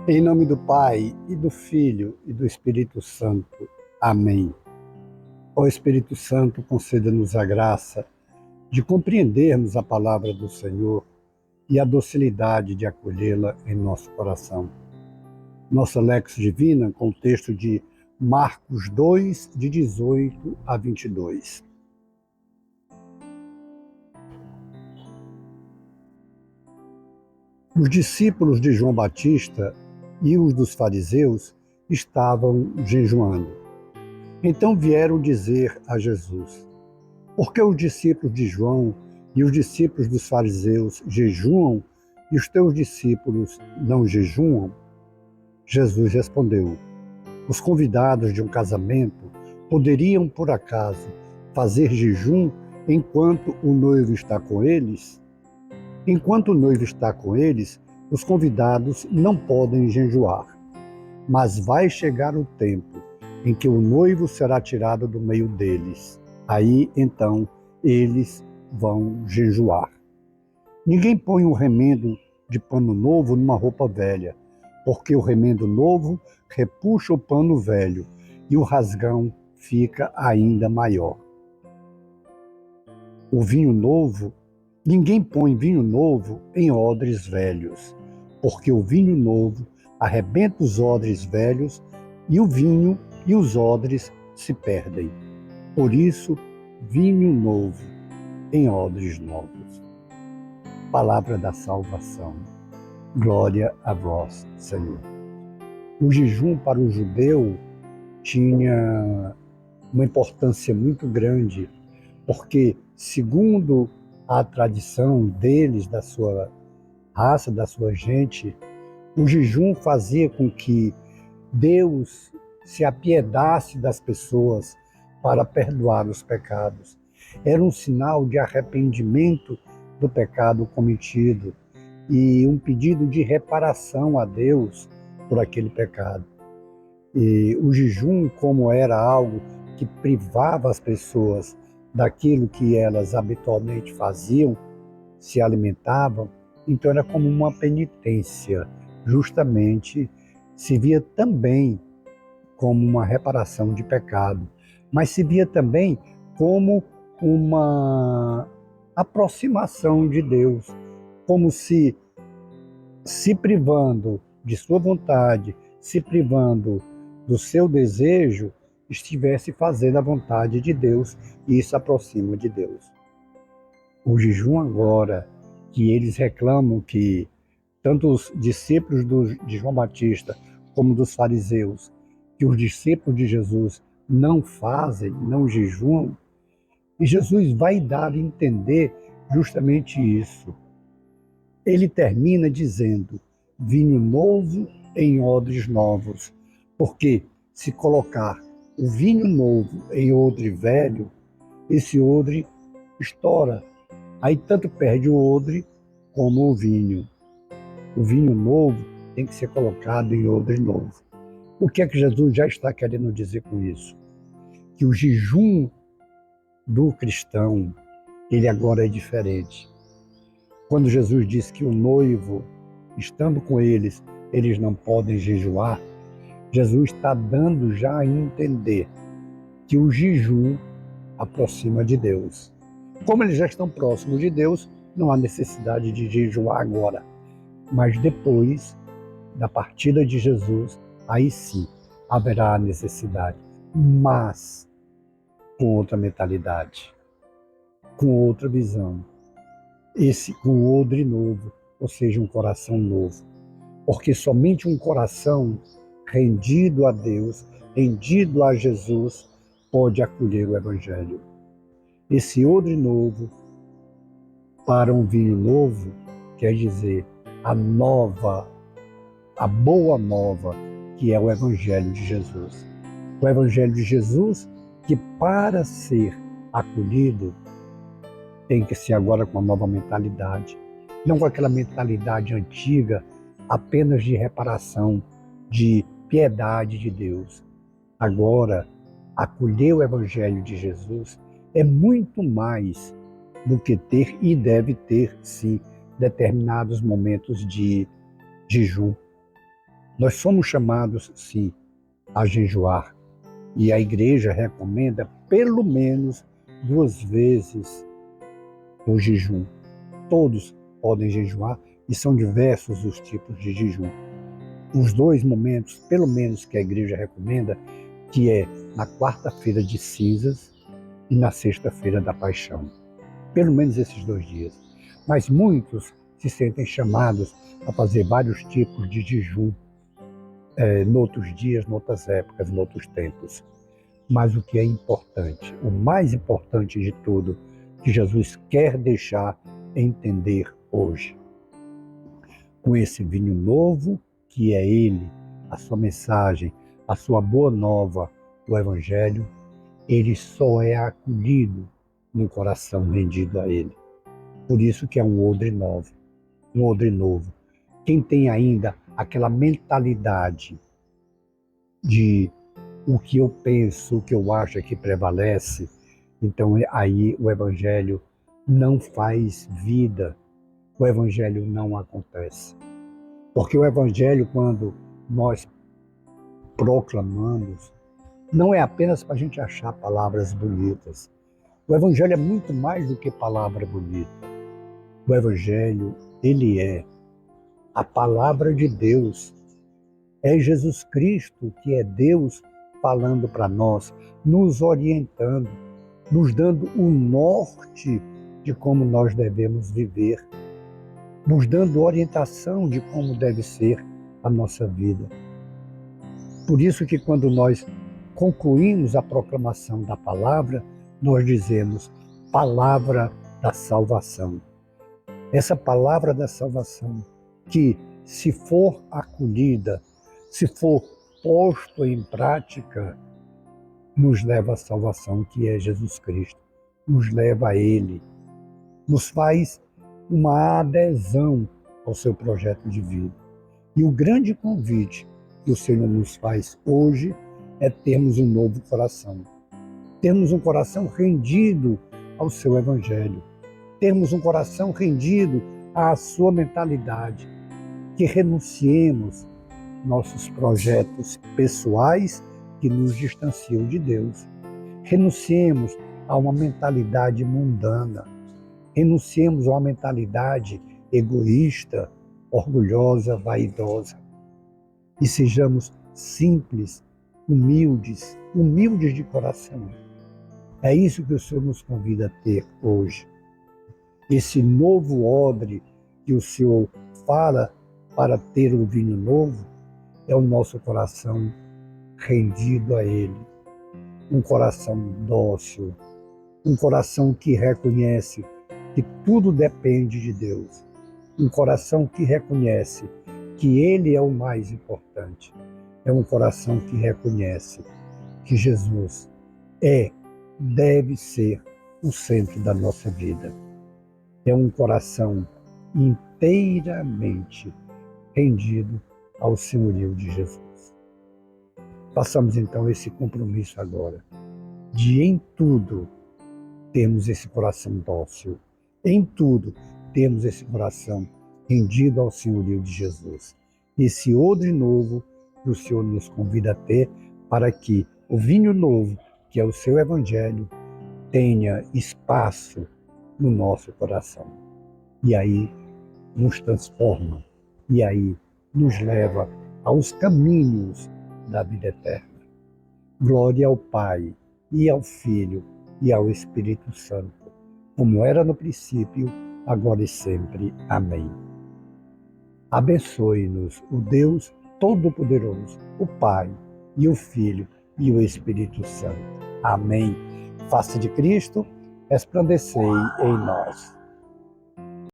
Em nome do Pai, e do Filho, e do Espírito Santo. Amém. Ó Espírito Santo, conceda-nos a graça de compreendermos a palavra do Senhor e a docilidade de acolhê-la em nosso coração. Nossa Lex Divina, com o texto de Marcos 2, de 18 a 22. Os discípulos de João Batista e os dos fariseus estavam jejuando. Então vieram dizer a Jesus: por que os discípulos de João e os discípulos dos fariseus jejuam e os teus discípulos não jejuam? Jesus respondeu: os convidados de um casamento poderiam, por acaso, fazer jejum enquanto o noivo está com eles? Enquanto o noivo está com eles, os convidados não podem jejuar. Mas vai chegar o tempo em que o noivo será tirado do meio deles. Aí, então, eles vão jejuar. Ninguém põe um remendo de pano novo numa roupa velha, porque o remendo novo repuxa o pano velho e o rasgão fica ainda maior. Ninguém põe vinho novo em odres velhos, porque o vinho novo arrebenta os odres velhos e o vinho e os odres se perdem. Por isso, vinho novo em odres novos. Palavra da salvação. Glória a vós, Senhor. O jejum para o judeu tinha uma importância muito grande, porque, segundo a tradição deles, da sua raça, da sua gente, o jejum fazia com que Deus se apiedasse das pessoas para perdoar os pecados. Era um sinal de arrependimento do pecado cometido e um pedido de reparação a Deus por aquele pecado. E o jejum, como era algo que privava as pessoas daquilo que elas habitualmente faziam, se alimentavam, então era como uma penitência, justamente se via também como uma reparação de pecado, mas se via também como uma aproximação de Deus, como se privando de sua vontade, se privando do seu desejo, estivesse fazendo a vontade de Deus, e isso aproxima de Deus. O jejum agora, que eles reclamam que tanto os discípulos de João Batista como dos fariseus, que os discípulos de Jesus não fazem, não jejuam, e Jesus vai dar a entender justamente isso. Ele termina dizendo: vinho novo em odres novos, porque se colocar o vinho novo em odre velho, esse odre estoura. Aí tanto perde o odre como o vinho. O vinho novo tem que ser colocado em odre novo. O que é que Jesus já está querendo dizer com isso? Que o jejum do cristão, ele agora é diferente. Quando Jesus diz que o noivo, estando com eles, eles não podem jejuar, Jesus está dando já a entender que o jejum aproxima de Deus. Como eles já estão próximos de Deus, não há necessidade de jejuar agora. Mas depois da partida de Jesus, aí sim haverá a necessidade. Mas com outra mentalidade, com outra visão. Com odre novo, ou seja, um coração novo. Porque somente um coração rendido a Deus, rendido a Jesus, pode acolher o Evangelho. Esse odre novo para um vinho novo quer dizer a boa nova, que é o Evangelho de Jesus. O Evangelho de Jesus, que para ser acolhido, tem que ser agora com uma nova mentalidade. Não com aquela mentalidade antiga, apenas de reparação, de piedade de Deus. Agora, acolher o Evangelho de Jesus é muito mais do que ter, e deve ter, sim, determinados momentos de jejum. Nós somos chamados, sim, a jejuar. E a igreja recomenda pelo menos 2 vezes o jejum. Todos podem jejuar e são diversos os tipos de jejum. Os 2 momentos, pelo menos, que a igreja recomenda, que é na quarta-feira de cinzas e na sexta-feira da paixão. Pelo menos esses 2 dias. Mas muitos se sentem chamados a fazer vários tipos de jejum, noutros dias, noutras épocas, noutros tempos. Mas o que é importante, o mais importante de tudo, que Jesus quer deixar entender hoje, com esse vinho novo, que é Ele, a sua mensagem, a sua boa nova, o Evangelho, ele só é acolhido no coração rendido a Ele. Por isso que é um odre novo, um odre novo. Quem tem ainda aquela mentalidade de o que eu penso, o que eu acho é que prevalece, então aí o Evangelho não faz vida, o Evangelho não acontece. Porque o Evangelho, quando nós proclamamos, não é apenas para a gente achar palavras bonitas. O Evangelho é muito mais do que palavra bonita. O Evangelho, ele é a palavra de Deus. É Jesus Cristo, que é Deus, falando para nós, nos orientando, nos dando o norte de como nós devemos viver, nos dando orientação de como deve ser a nossa vida. Por isso que quando nós concluímos a proclamação da palavra, nós dizemos palavra da salvação. Essa palavra da salvação que, se for acolhida, se for posto em prática, nos leva à salvação, que é Jesus Cristo, nos leva a Ele, nos faz uma adesão ao seu projeto de vida. E o grande convite que o Senhor nos faz hoje é termos um novo coração, termos um coração rendido ao seu Evangelho, termos um coração rendido à sua mentalidade, que renunciemos nossos projetos pessoais que nos distanciam de Deus. Renunciemos a uma mentalidade mundana. Renunciemos a uma mentalidade egoísta, orgulhosa, vaidosa. E sejamos simples, humildes, humildes de coração. É isso que o Senhor nos convida a ter hoje. Esse novo odre que o Senhor fala para ter um vinho novo, é o nosso coração rendido a Ele. Um coração dócil, um coração que reconhece que tudo depende de Deus. Um coração que reconhece que Ele é o mais importante. É um coração que reconhece que Jesus deve ser o centro da nossa vida. É um coração inteiramente rendido ao senhorio de Jesus. Façamos então esse compromisso agora, de em tudo termos esse coração dócil, em tudo termos esse coração rendido ao senhorio de Jesus. Esse odre novo que o Senhor nos convida a ter, para que o vinho novo, que é o seu Evangelho, tenha espaço no nosso coração. E aí nos transforma, e aí nos leva aos caminhos da vida eterna. Glória ao Pai, e ao Filho, e ao Espírito Santo, como era no princípio, agora e sempre. Amém. Abençoe-nos o Deus Todo-Poderoso, o Pai, e o Filho, e o Espírito Santo. Amém. Face de Cristo, resplandecei em nós.